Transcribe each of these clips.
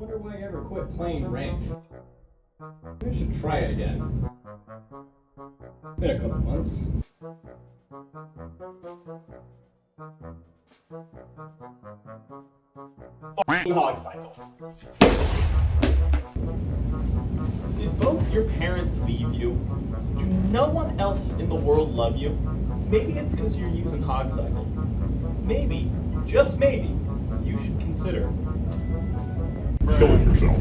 wonder why I ever quit playing ranked. Maybe I should try it again. It's been a couple months. Hog cycle. Did both your parents leave you? Do no one else in the world love you? Maybe it's because you're using hog cycle. Maybe, just maybe, you should consider killing yourself.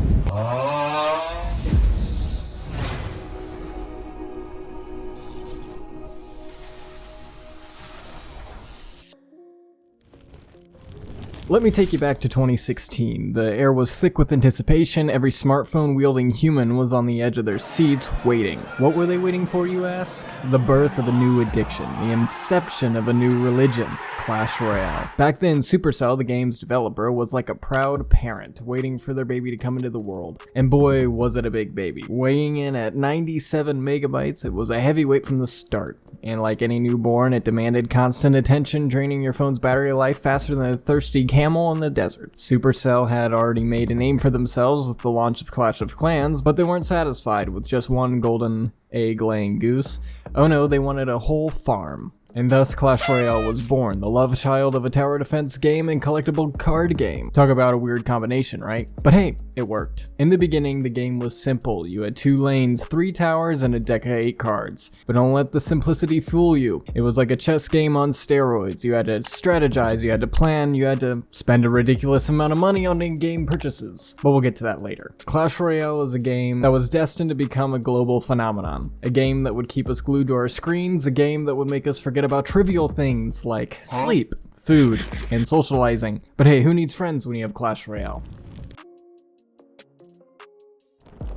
Let me take you back to 2016. The air was thick with anticipation. Every smartphone-wielding human was on the edge of their seats, waiting. What were they waiting for, you ask? The birth of a new addiction, the inception of a new religion, Clash Royale. Back then, Supercell, the game's developer, was like a proud parent, waiting for their baby to come into the world. And boy, was it a big baby. Weighing in at 97 megabytes, it was a heavyweight from the start. And like any newborn, it demanded constant attention, draining your phone's battery life faster than a thirsty camel in the desert. Supercell had already made a name for themselves with the launch of Clash of Clans, but they weren't satisfied with just one golden egg-laying goose. Oh no, they wanted a whole farm. And thus Clash Royale was born, the love child of a tower defense game and collectible card game. Talk about a weird combination, right? But hey, it worked. In the beginning, the game was simple. You had 2 lanes, 3 towers, and a deck of 8 cards. But don't let the simplicity fool you. It was like a chess game on steroids. You had to strategize, you had to plan, you had to spend a ridiculous amount of money on in-game purchases. But we'll get to that later. Clash Royale is a game that was destined to become a global phenomenon. A game that would keep us glued to our screens, a game that would make us forget about trivial things like sleep, food, and socializing. But hey, who needs friends when you have Clash Royale?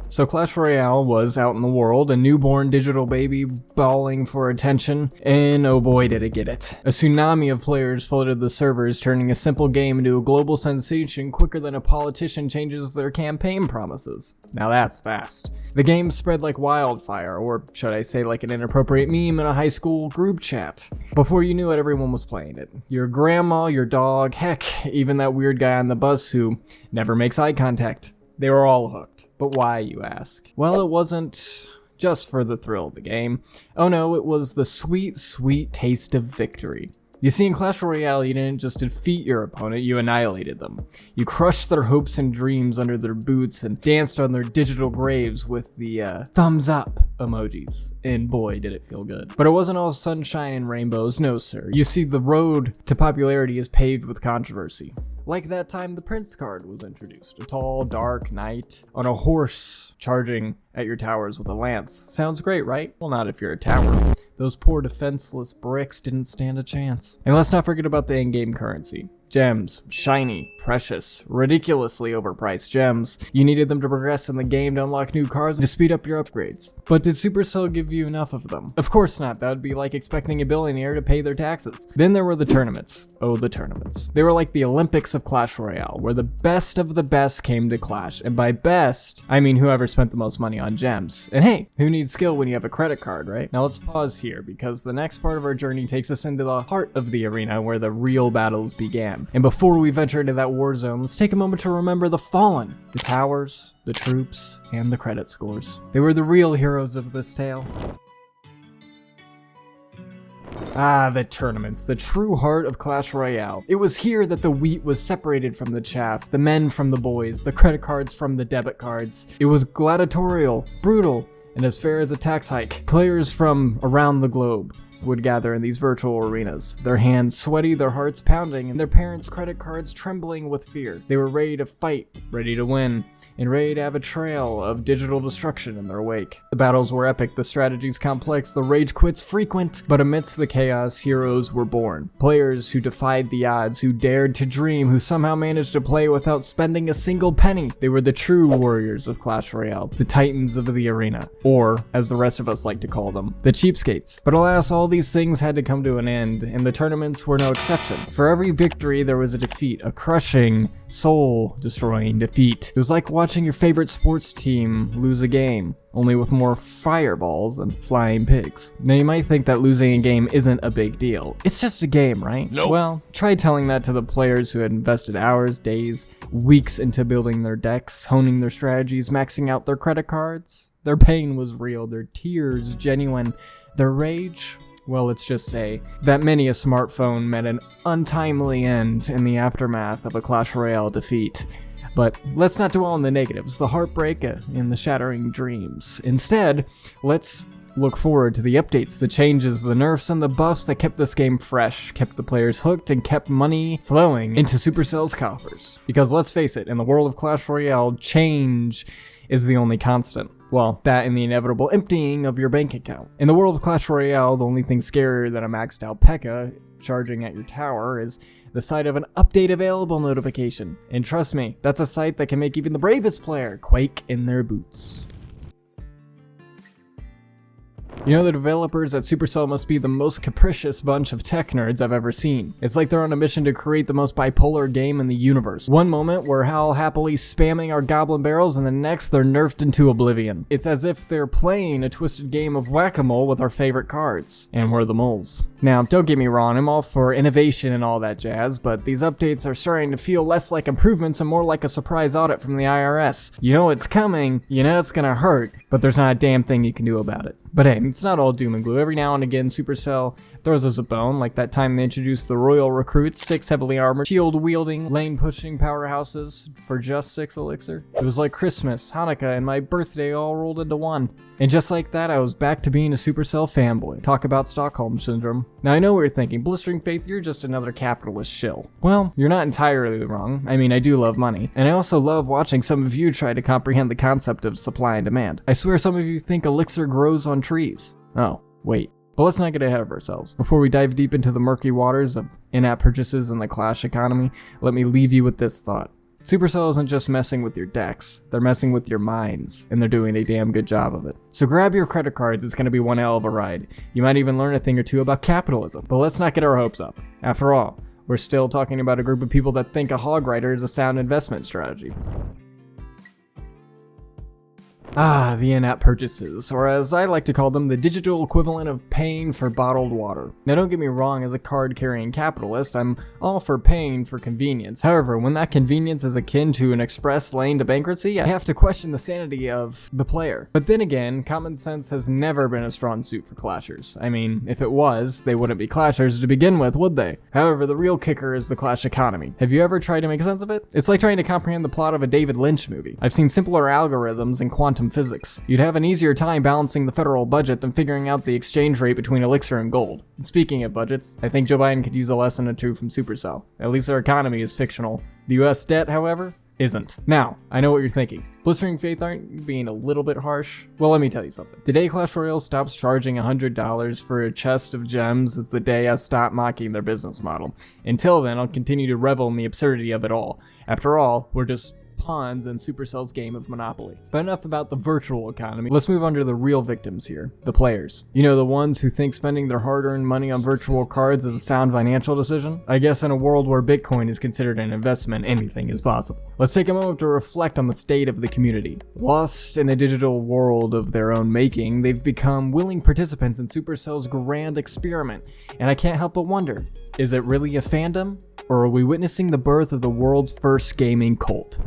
So Clash Royale was out in the world, a newborn digital baby bawling for attention, and oh boy did it get it. A tsunami of players flooded the servers, turning a simple game into a global sensation quicker than a politician changes their campaign promises. Now that's fast. The game spread like wildfire, or should I say like an inappropriate meme in a high school group chat. Before you knew it, everyone was playing it. Your grandma, your dog, heck, even that weird guy on the bus who never makes eye contact. They were all hooked. But why, you ask? Well, it wasn't just for the thrill of the game. Oh no, it was the sweet, sweet taste of victory. You see, in Clash Royale, you didn't just defeat your opponent, you annihilated them. You crushed their hopes and dreams under their boots and danced on their digital graves with the thumbs up emojis. And boy, did it feel good. But it wasn't all sunshine and rainbows, no sir. You see, the road to popularity is paved with controversy. Like that time the Prince card was introduced. A tall, dark knight on a horse charging at your towers with a lance. Sounds great, right? Well, not if you're a tower. Those poor defenseless bricks didn't stand a chance. And let's not forget about the in-game currency. Gems, shiny, precious, ridiculously overpriced gems. You needed them to progress in the game to unlock new cards and to speed up your upgrades. But did Supercell give you enough of them? Of course not. That would be like expecting a billionaire to pay their taxes. Then there were the tournaments. Oh, the tournaments. They were like the Olympics of Clash Royale, where the best of the best came to Clash. And by best, I mean whoever spent the most money on gems. And hey, who needs skill when you have a credit card, right? Now let's pause here, because the next part of our journey takes us into the heart of the arena where the real battles began. And before we venture into that war zone, let's take a moment to remember the fallen, the towers, the troops, and the credit scores. They were the real heroes of this tale. Ah, the tournaments, the true heart of Clash Royale. It was here that the wheat was separated from the chaff, the men from the boys, the credit cards from the debit cards. It was gladiatorial, brutal, and as fair as a tax hike. Players from around the globe would gather in these virtual arenas, their hands sweaty, their hearts pounding, and their parents' credit cards trembling with fear. They were ready to fight, ready to win, and ready to have a trail of digital destruction in their wake. The battles were epic, the strategies complex, the rage quits frequent, but amidst the chaos, heroes were born. Players who defied the odds, who dared to dream, who somehow managed to play without spending a single penny. They were the true warriors of Clash Royale, the titans of the arena, or, as the rest of us like to call them, the cheapskates. But alas, all all these things had to come to an end, and the tournaments were no exception. For every victory, there was a defeat, a crushing, soul-destroying defeat. It was like watching your favorite sports team lose a game, only with more fireballs and flying pigs. Now you might think that losing a game isn't a big deal. It's just a game, right? Nope. Well, try telling that to the players who had invested hours, days, weeks into building their decks, honing their strategies, maxing out their credit cards. Their pain was real, their tears genuine, their rage, well, let's just say that many a smartphone met an untimely end in the aftermath of a Clash Royale defeat. But let's not dwell on the negatives, the heartbreak, and the shattering dreams. Instead, let's look forward to the updates, the changes, the nerfs, and the buffs that kept this game fresh, kept the players hooked, and kept money flowing into Supercell's coffers. Because let's face it, in the world of Clash Royale, change is the only constant. Well, that and the inevitable emptying of your bank account. In the world of Clash Royale, the only thing scarier than a maxed out P.E.K.K.A. charging at your tower is the sight of an update available notification. And trust me, that's a sight that can make even the bravest player quake in their boots. You know, the developers at Supercell must be the most capricious bunch of tech nerds I've ever seen. It's like they're on a mission to create the most bipolar game in the universe. One moment, we're all happily spamming our goblin barrels, and the next, they're nerfed into oblivion. It's as if they're playing a twisted game of whack-a-mole with our favorite cards. And we're the moles. Now, don't get me wrong, I'm all for innovation and all that jazz, but these updates are starting to feel less like improvements and more like a surprise audit from the IRS. You know it's coming, you know it's gonna hurt, but there's not a damn thing you can do about it. But hey, it's not all doom and gloom. Every now and again, Supercell throws us a bone, like that time they introduced the Royal Recruits, 6 heavily armored, shield-wielding, lane-pushing powerhouses for just 6 elixir. It was like Christmas, Hanukkah, and my birthday all rolled into one. And just like that, I was back to being a Supercell fanboy. Talk about Stockholm Syndrome. Now I know what you're thinking, BlisteringFaith, you're just another capitalist shill. Well, you're not entirely wrong. I mean, I do love money. And I also love watching some of you try to comprehend the concept of supply and demand. I swear some of you think elixir grows on trees. Oh, wait. But let's not get ahead of ourselves. Before we dive deep into the murky waters of in-app purchases and the Clash economy, let me leave you with this thought. Supercell isn't just messing with your decks, they're messing with your minds, and they're doing a damn good job of it. So grab your credit cards, it's gonna be one hell of a ride. You might even learn a thing or two about capitalism, but let's not get our hopes up. After all, we're still talking about a group of people that think a hog rider is a sound investment strategy. Ah, the in-app purchases, or as I like to call them, the digital equivalent of paying for bottled water. Now don't get me wrong, as a card-carrying capitalist, I'm all for paying for convenience. However, when that convenience is akin to an express lane to bankruptcy, I have to question the sanity of the player. But then again, common sense has never been a strong suit for Clashers. I mean, if it was, they wouldn't be Clashers to begin with, would they? However, the real kicker is the Clash economy. Have you ever tried to make sense of it? It's like trying to comprehend the plot of a David Lynch movie. I've seen simpler algorithms in quantum physics. You'd have an easier time balancing the federal budget than figuring out the exchange rate between elixir and gold. And speaking of budgets, I think Joe Biden could use a lesson or two from Supercell. At least their economy is fictional. The US debt, however, isn't. Now, I know what you're thinking. BlisteringFaith, aren't you being a little bit harsh? Well, let me tell you something. The day Clash Royale stops charging $100 for a chest of gems is the day I stop mocking their business model. Until then, I'll continue to revel in the absurdity of it all. After all, we're just pawns in Supercell's game of Monopoly. But enough about the virtual economy. Let's move on to the real victims here, the players. You know, the ones who think spending their hard-earned money on virtual cards is a sound financial decision? I guess in a world where Bitcoin is considered an investment, anything is possible. Let's take a moment to reflect on the state of the community. Lost in a digital world of their own making, they've become willing participants in Supercell's grand experiment. And I can't help but wonder, is it really a fandom? Or are we witnessing the birth of the world's first gaming cult?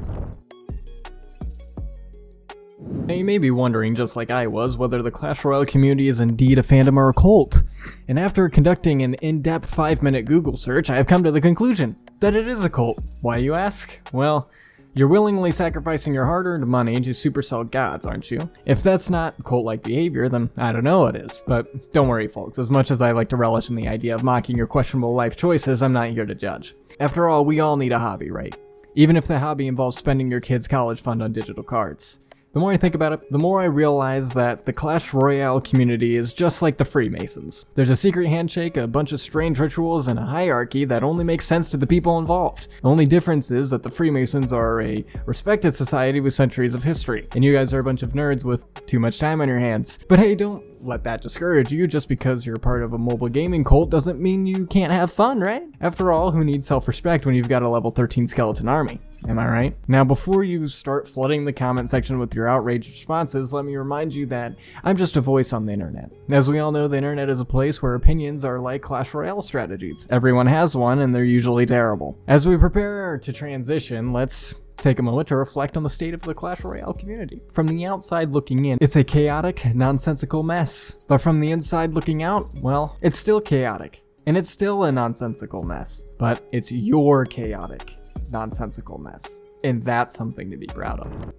Now you may be wondering, just like I was, whether the Clash Royale community is indeed a fandom or a cult. And after conducting an in-depth 5-minute Google search, I have come to the conclusion that it is a cult. Why, you ask? Well, you're willingly sacrificing your hard-earned money to Supercell gods, aren't you? If that's not cult-like behavior, then I don't know what is. But don't worry, folks. As much as I like to relish in the idea of mocking your questionable life choices, I'm not here to judge. After all, we all need a hobby, right? Even if the hobby involves spending your kid's college fund on digital cards. The more I think about it, the more I realize that the Clash Royale community is just like the Freemasons. There's a secret handshake, a bunch of strange rituals, and a hierarchy that only makes sense to the people involved. The only difference is that the Freemasons are a respected society with centuries of history, and you guys are a bunch of nerds with too much time on your hands. But hey, don't let that discourage you. Just because you're part of a mobile gaming cult doesn't mean you can't have fun, right? After all, who needs self-respect when you've got a level 13 skeleton army? Am I right? Now, before you start flooding the comment section with your outraged responses, let me remind you that I'm just a voice on the internet. As we all know, the internet is a place where opinions are like Clash Royale strategies. Everyone has one, and they're usually terrible. As we prepare to transition, let's take a moment to reflect on the state of the Clash Royale community. From the outside looking in, it's a chaotic, nonsensical mess. But from the inside looking out, well, it's still chaotic. And it's still a nonsensical mess. But it's your chaotic, nonsensical mess. And that's something to be proud of.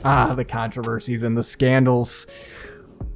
Ah, the controversies and the scandals.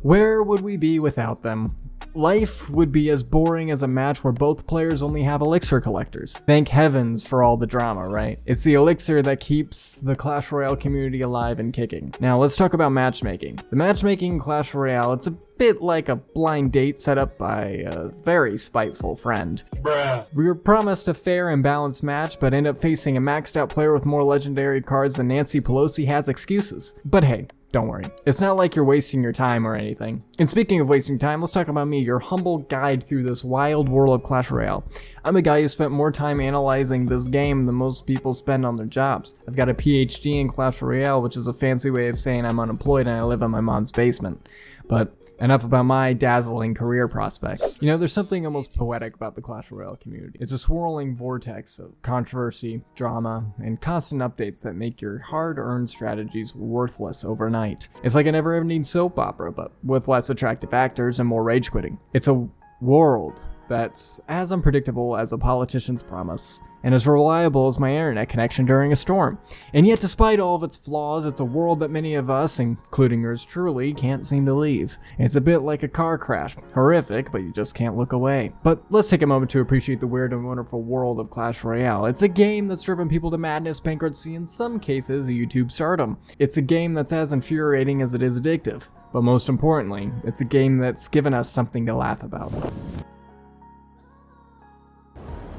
Where would we be without them? Life would be as boring as a match where both players only have elixir collectors. Thank heavens for all the drama, right? It's the elixir that keeps the Clash Royale community alive and kicking. Now let's talk about matchmaking. The matchmaking in Clash Royale, it's a bit like a blind date set up by a very spiteful friend. Bruh. We were promised a fair and balanced match, but end up facing a maxed out player with more legendary cards than Nancy Pelosi has excuses. But hey, don't worry. It's not like you're wasting your time or anything. And speaking of wasting time, let's talk about me, your humble guide through this wild world of Clash Royale. I'm a guy who spent more time analyzing this game than most people spend on their jobs. I've got a PhD in Clash Royale, which is a fancy way of saying I'm unemployed and I live in my mom's basement. But enough about my dazzling career prospects. You know, there's something almost poetic about the Clash Royale community. It's a swirling vortex of controversy, drama, and constant updates that make your hard-earned strategies worthless overnight. It's like a never-ending soap opera, but with less attractive actors and more rage quitting. It's a world that's as unpredictable as a politician's promise, and as reliable as my internet connection during a storm. And yet, despite all of its flaws, it's a world that many of us, including yours truly, can't seem to leave. It's a bit like a car crash. Horrific, but you just can't look away. But let's take a moment to appreciate the weird and wonderful world of Clash Royale. It's a game that's driven people to madness, bankruptcy, in some cases, YouTube stardom. It's a game that's as infuriating as it is addictive. But most importantly, it's a game that's given us something to laugh about.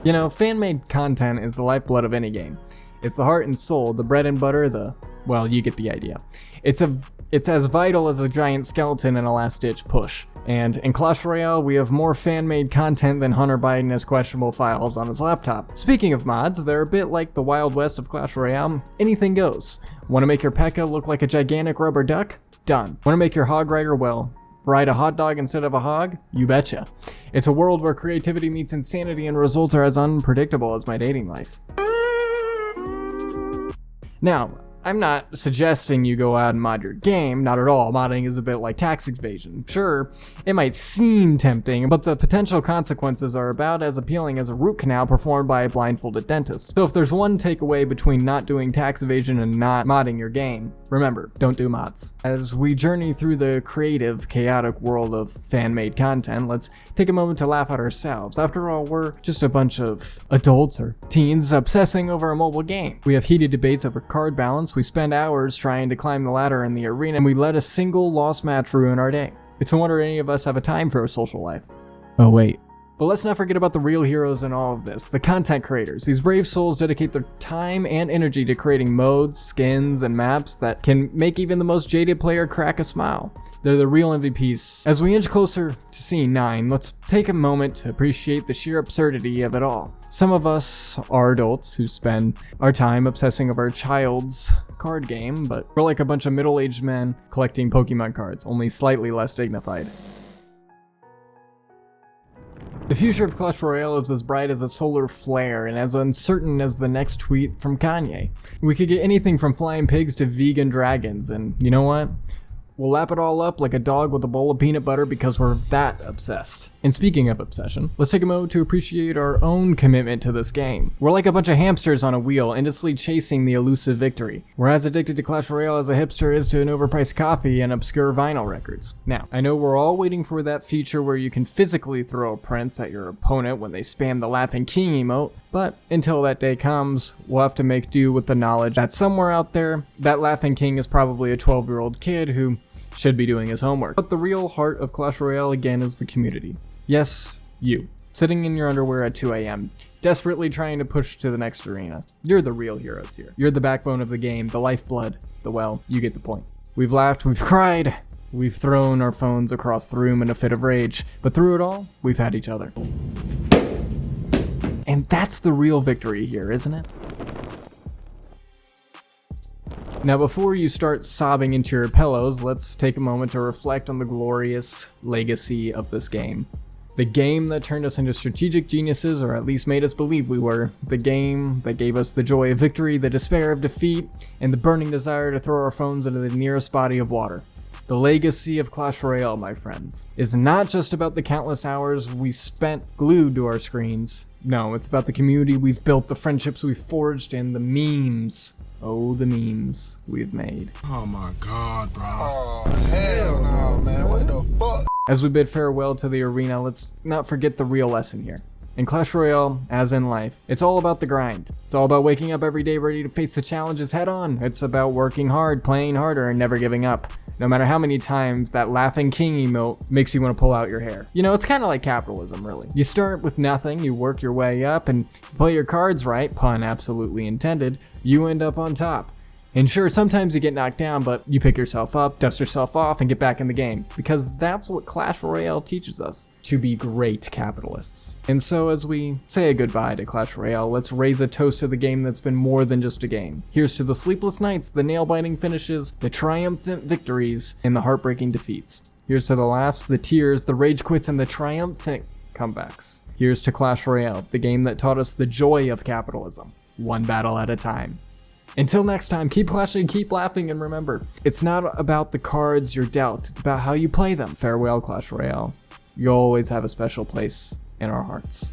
You know, fan-made content is the lifeblood of any game. It's the heart and soul, the bread and butter, well, you get the idea. It's as vital as a giant skeleton in a last-ditch push. And in Clash Royale, we have more fan-made content than Hunter Biden has questionable files on his laptop. Speaking of mods, they're a bit like the Wild West of Clash Royale. Anything goes. Want to make your P.E.K.K.A look like a gigantic rubber duck? Done. Want to make your Hog Rider, well, ride a hot dog instead of a hog? You betcha. It's a world where creativity meets insanity and results are as unpredictable as my dating life. Now, I'm not suggesting you go out and mod your game, not at all. Modding is a bit like tax evasion. Sure, it might seem tempting, but the potential consequences are about as appealing as a root canal performed by a blindfolded dentist. So if there's one takeaway between not doing tax evasion and not modding your game, remember, don't do mods. As we journey through the creative, chaotic world of fan-made content, let's take a moment to laugh at ourselves. After all, we're just a bunch of adults or teens obsessing over a mobile game. We have heated debates over card balance, we spend hours trying to climb the ladder in the arena, and we let a single lost match ruin our day. It's a wonder any of us have a time for a social life. Oh wait. But let's not forget about the real heroes in all of this, the content creators. These brave souls dedicate their time and energy to creating modes, skins, and maps that can make even the most jaded player crack a smile. They're the real MVPs. As we inch closer to Scene 9, let's take a moment to appreciate the sheer absurdity of it all. Some of us are adults who spend our time obsessing over a child's card game, but we're like a bunch of middle-aged men collecting Pokemon cards, only slightly less dignified. The future of Clash Royale is as bright as a solar flare and as uncertain as the next tweet from Kanye. We could get anything from flying pigs to vegan dragons, and you know what? We'll lap it all up like a dog with a bowl of peanut butter because we're that obsessed. And speaking of obsession, let's take a moment to appreciate our own commitment to this game. We're like a bunch of hamsters on a wheel, endlessly chasing the elusive victory. We're as addicted to Clash Royale as a hipster is to an overpriced coffee and obscure vinyl records. Now, I know we're all waiting for that feature where you can physically throw a prince at your opponent when they spam the Laughing King emote, but until that day comes, we'll have to make do with the knowledge that somewhere out there, that Laughing King is probably a 12-year-old kid who should be doing his homework. But the real heart of Clash Royale again is the community. Yes, you, sitting in your underwear at 2 a.m., desperately trying to push to the next arena. You're the real heroes here. You're the backbone of the game, the lifeblood, you get the point. We've laughed, we've cried, we've thrown our phones across the room in a fit of rage, but through it all, we've had each other. And that's the real victory here, isn't it? Now before you start sobbing into your pillows, let's take a moment to reflect on the glorious legacy of this game. The game that turned us into strategic geniuses, or at least made us believe we were. The game that gave us the joy of victory, the despair of defeat, and the burning desire to throw our phones into the nearest body of water. The legacy of Clash Royale, my friends, is not just about the countless hours we spent glued to our screens. No, it's about the community we've built, the friendships we've forged, and the memes. Oh, the memes we've made. Oh my god, bro. Oh, hell no, man. What the fuck? As we bid farewell to the arena, let's not forget the real lesson here. In Clash Royale, as in life, it's all about the grind. It's all about waking up every day ready to face the challenges head on. It's about working hard, playing harder, and never giving up. No matter how many times that Laughing King emote makes you want to pull out your hair. You know, it's kind of like capitalism, really. You start with nothing, you work your way up, and if you play your cards right, pun absolutely intended, you end up on top. And sure, sometimes you get knocked down, but you pick yourself up, dust yourself off, and get back in the game. Because that's what Clash Royale teaches us, to be great capitalists. And so as we say a goodbye to Clash Royale, let's raise a toast to the game that's been more than just a game. Here's to the sleepless nights, the nail-biting finishes, the triumphant victories, and the heartbreaking defeats. Here's to the laughs, the tears, the rage quits, and the triumphant comebacks. Here's to Clash Royale, the game that taught us the joy of capitalism, one battle at a time. Until next time, keep clashing, keep laughing, and remember, it's not about the cards you're dealt, it's about how you play them. Farewell, Clash Royale. You'll always have a special place in our hearts.